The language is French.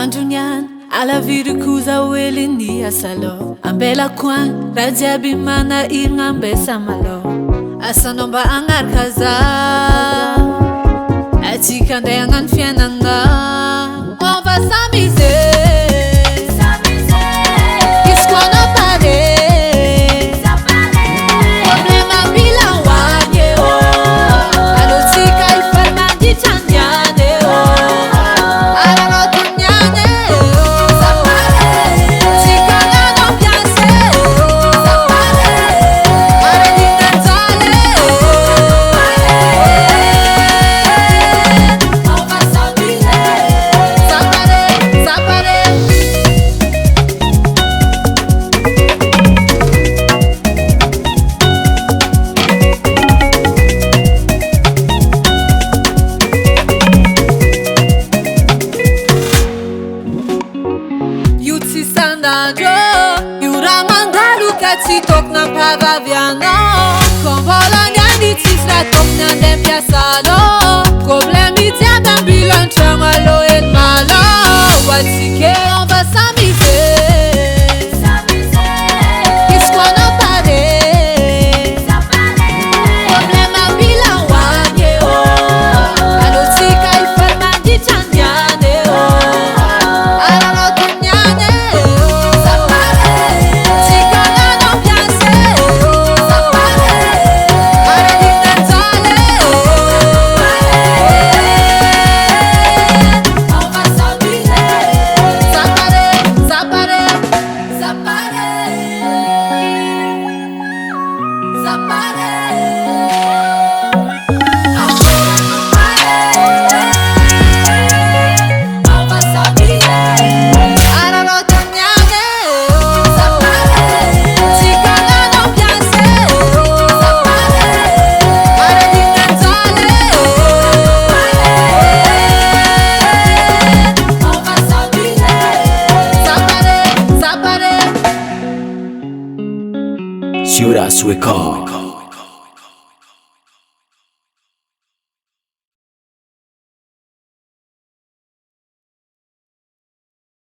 Andronian, alla virukuza weli ni asalo. Ambela kwan, raja bimana irngambe samalo. Asanomba angar kaza, achikande angan fiananga. On va s'amuser. Si tokna pagaviano, con volaniani ci sta tokna dem piazzano. Problemi ti abbiamo bilanciamo allo e il malo. Voici che on va s'amuser. Qu'est-ce qu'on a parlé? Problema bilanciamo. Allo cica il ferma di Ciandiane. Allo Ciandiane. Ciudad Sueca.